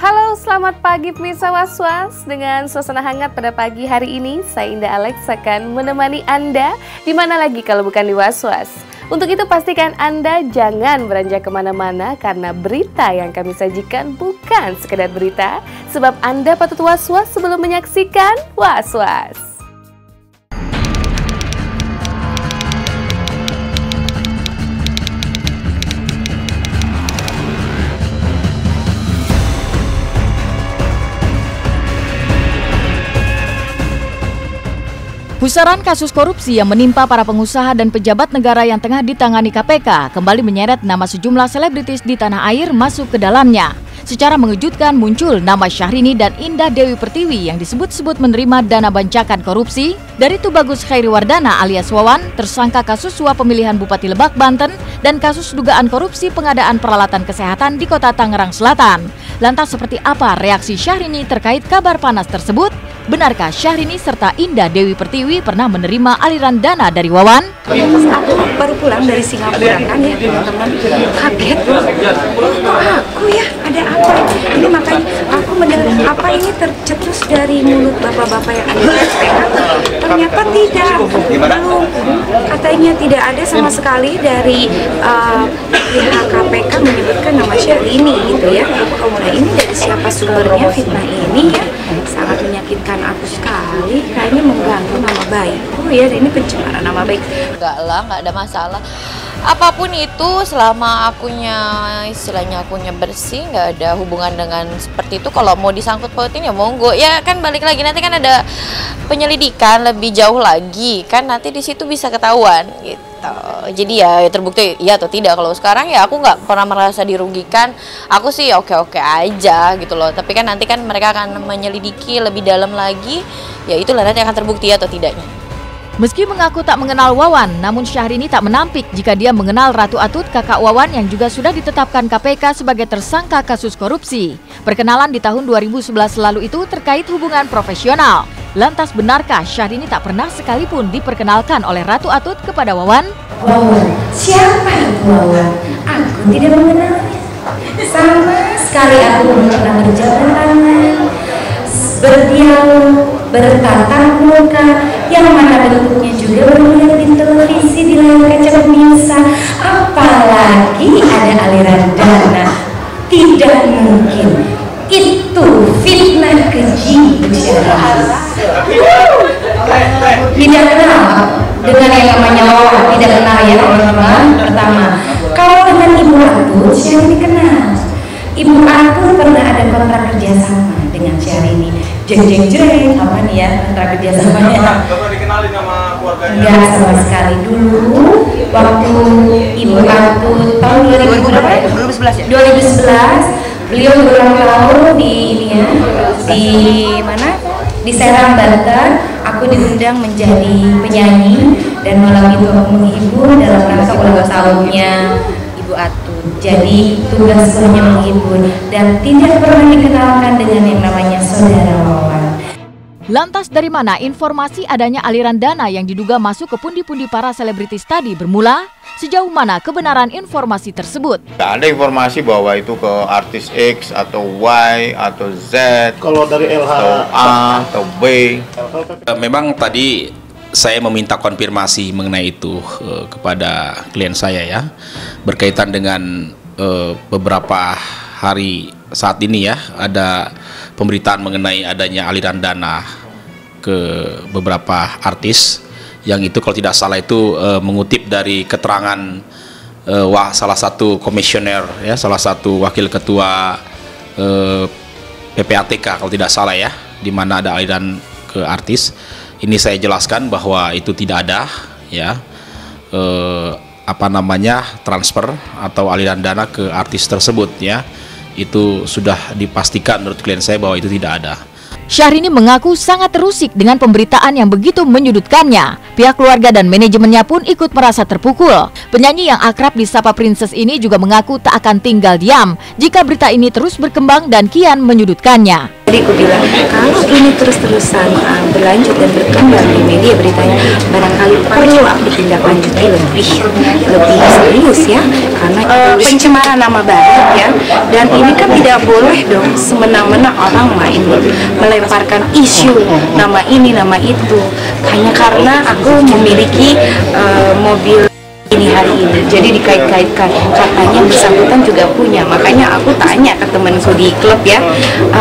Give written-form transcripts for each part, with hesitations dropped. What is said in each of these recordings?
Halo, selamat pagi pemirsa Was-Was. Dengan suasana hangat pada pagi hari ini, saya Indah Alex akan menemani Anda di mana lagi kalau bukan di Was-Was. Untuk itu pastikan Anda jangan beranjak kemana-mana karena berita yang kami sajikan bukan sekedar berita, sebab Anda patut was-was sebelum menyaksikan Was-Was. Pusaran kasus korupsi yang menimpa para pengusaha dan pejabat negara yang tengah ditangani KPK kembali menyeret nama sejumlah selebritis di tanah air masuk ke dalamnya. Secara mengejutkan muncul nama Syahrini dan Indah Dewi Pertiwi yang disebut-sebut menerima dana bancakan korupsi dari Tubagus Khairiwardana alias Wawan, tersangka kasus suap pemilihan Bupati Lebak, Banten, dan kasus dugaan korupsi pengadaan peralatan kesehatan di Kota Tangerang Selatan. Lantas seperti apa reaksi Syahrini terkait kabar panas tersebut? Benarkah Syahrini serta Indah Dewi Pertiwi pernah menerima aliran dana dari Wawan? Aku baru pulang dari Singapura kan ya teman-teman, kaget. Oh, aku ya, ada apa? Ini makanya aku mendengar apa ini tercetus dari mulut bapak-bapak yang ada di KPK. Ternyata tidak, belum. Katanya tidak ada sama sekali dari pihak KPK menyebutkan nama Syahrini gitu ya. Nah ini dari siapa sumbernya fitnah ini ya? Sangat menyakitkan aku sekali, kayaknya mengganggu nama baikku ya, ini pencemaran nama baik. Enggak lah, nggak ada masalah. Apapun itu selama istilahnya akunya bersih, nggak ada hubungan dengan seperti itu. Kalau mau disangkut pautin ya monggo. Ya kan balik lagi nanti kan ada penyelidikan lebih jauh lagi kan, nanti di situ bisa ketahuan gitu. Jadi ya terbukti ya atau tidak. Kalau sekarang ya aku nggak pernah merasa dirugikan. Aku sih oke-oke aja gitu loh. Tapi kan nanti kan mereka akan menyelidiki lebih dalam lagi. Ya itulah nanti akan terbukti atau tidaknya. Meski mengaku tak mengenal Wawan, namun Syahrini tak menampik jika dia mengenal Ratu Atut, kakak Wawan yang juga sudah ditetapkan KPK sebagai tersangka kasus korupsi. Perkenalan di tahun 2011 lalu itu terkait hubungan profesional. Lantas benarkah Syahrini tak pernah sekalipun diperkenalkan oleh Ratu Atut kepada Wawan? Wawan, siapa itu Wawan? Aku tidak mengenalnya. Sama sekali aku belum pernah berjabat tangan, berdialog, bertatap muka, yang mana bentuknya juga baru melihat di televisi di layar kaca pemirsa. Apalagi ada aliran dana, tidak mungkin. Itu fitnah keji. Tidak kenal dengan yang namanya Wawan, tidak kenal ya teman-teman. Pertama, kalau dengan Ibu Atut, Syahrini kenal. Ibu Atut pernah ada kontrak kerjasama dengan Syahrini. Jeng apa nih ya kontrak kerjasamanya? Bapak dikenalin sama keluarganya? Enggak sama sekali. Dulu waktu Ibu Atut tahun 2011 ya? 2011 beliau berulang tahun di ini ya, di mana? Di Serang, Banten. Aku diundang menjadi penyanyi dan malam itu aku menghibur dalam rangka ulang tahunnya Ibu Atut. Jadi tugas sepenuhnya menghibur dan tidak pernah dikenalkan dengan yang namanya saudara Wawan. Lantas dari mana informasi adanya aliran dana yang diduga masuk ke pundi-pundi para selebritis tadi bermula? Sejauh mana kebenaran informasi tersebut? Tidak ada informasi bahwa itu ke artis X atau Y atau Z. Kalau dari LH atau A atau B. Memang tadi saya meminta konfirmasi mengenai itu kepada klien saya ya, berkaitan dengan beberapa hari saat ini ya, ada pemberitaan mengenai adanya aliran dana ke beberapa artis, yang itu kalau tidak salah itu mengutip dari keterangan salah satu komisioner ya, salah satu wakil ketua PPATK kalau tidak salah ya, di mana ada aliran ke artis. Ini saya jelaskan bahwa itu tidak ada ya transfer atau aliran dana ke artis tersebut ya. Itu sudah dipastikan menurut klien saya bahwa itu tidak ada. Syahrini mengaku sangat terusik dengan pemberitaan yang begitu menyudutkannya. Pihak keluarga dan manajemennya pun ikut merasa terpukul. Penyanyi yang akrab disapa Princess ini juga mengaku tak akan tinggal diam jika berita ini terus berkembang dan kian menyudutkannya. Jadi aku bilang, kalau ini terus-terusan berlanjut dan berkembang di media beritanya, barangkali perlu aku tindak lanjuti lebih serius ya, karena pencemaran nama baik ya. Dan ini kan tidak boleh dong semena-mena orang main melemparkan isu nama ini nama itu hanya karena aku memiliki mobil ini hari ini, jadi dikait-kaitkan katanya bersangkutan juga punya. Makanya aku tanya ke temanku di klub ya,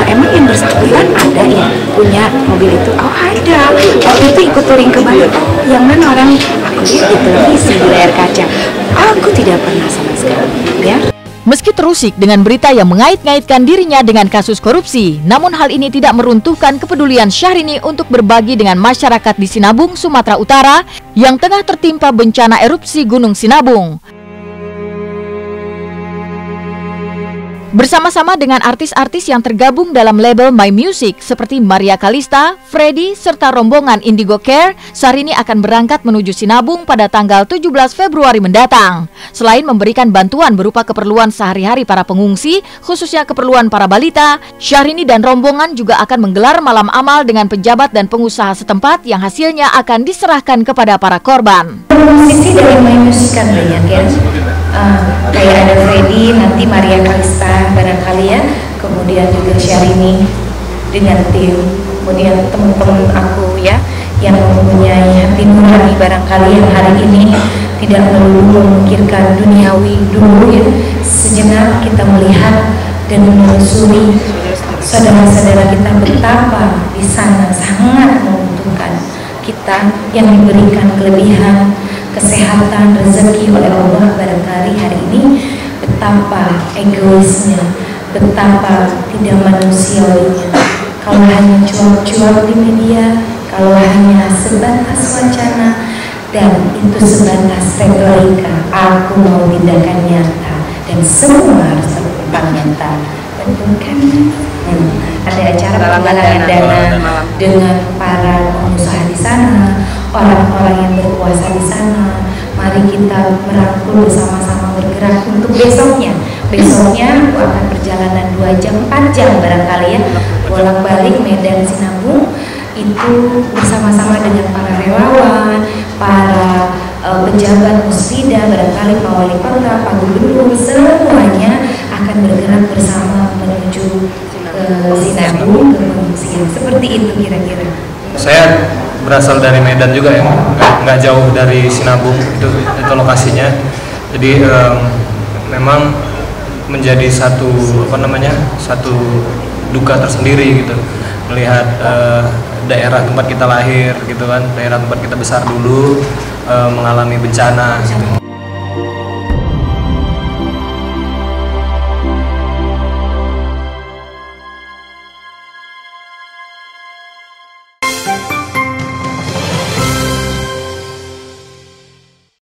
emang yang bersangkutan ada ya punya mobil itu? Oh ada, waktu itu ikut touring ke Bali. Yang mana orang? Aku lihat di televisi di layar kaca. Aku tidak pernah sama sekali ya. Meski terusik dengan berita yang mengait-ngaitkan dirinya dengan kasus korupsi, namun hal ini tidak meruntuhkan kepedulian Syahrini untuk berbagi dengan masyarakat di Sinabung, Sumatera Utara yang tengah tertimpa bencana erupsi Gunung Sinabung. Bersama-sama dengan artis-artis yang tergabung dalam label My Music seperti Maria Kalista, Freddy, serta rombongan Indigo Care, Syahrini akan berangkat menuju Sinabung pada tanggal 17 Februari mendatang. Selain memberikan bantuan berupa keperluan sehari-hari para pengungsi, khususnya keperluan para balita, Syahrini dan rombongan juga akan menggelar malam amal dengan pejabat dan pengusaha setempat yang hasilnya akan diserahkan kepada para korban. Musisi dari My Music kan banyak ya, kayak ada Freddy, nanti Maria Kalista barangkali ya, kemudian juga Syahrini dengan tim, kemudian teman-teman aku ya yang mempunyai hati nurani barangkali yang hari ini tidak melulu memikirkan duniawi dulu ya, sejenak kita melihat dan menelusuri saudara-saudara kita betapa di sana sangat membutuhkan kita yang diberikan kelebihan kesehatan, rezeki oleh Allah barangkali hari ini, betapa egoisnya, betapa tidak manusiawinya. Kalau hanya cuap-cuap di media, kalau hanya sebatas wacana, dan itu sebatas retorika, aku mau tindakan nyata, dan semua harus terpampang nyata. Betul kan? Ada acara penggalangan dana dengan para pengusaha di sana, orang-orang yang berkuasa di sana. Mari kita merangkul bersama-sama bergerak untuk besoknya. Besoknya aku akan perjalanan 2 jam 4 jam barangkali ya, bolak-balik Medan Sinabung itu bersama-sama dengan para relawan, para pejabat musbida, barangkali Pak Wali Kota, Pak Gubernur, semuanya akan bergerak bersama menuju ke Sinabung, ke pengungsian. Seperti itu kira-kira. Saya berasal dari Medan juga ya, nggak jauh dari Sinabung, itu lokasinya. Jadi memang menjadi satu satu duka tersendiri gitu, melihat daerah tempat kita lahir gitu kan, daerah tempat kita besar dulu mengalami bencana gitu.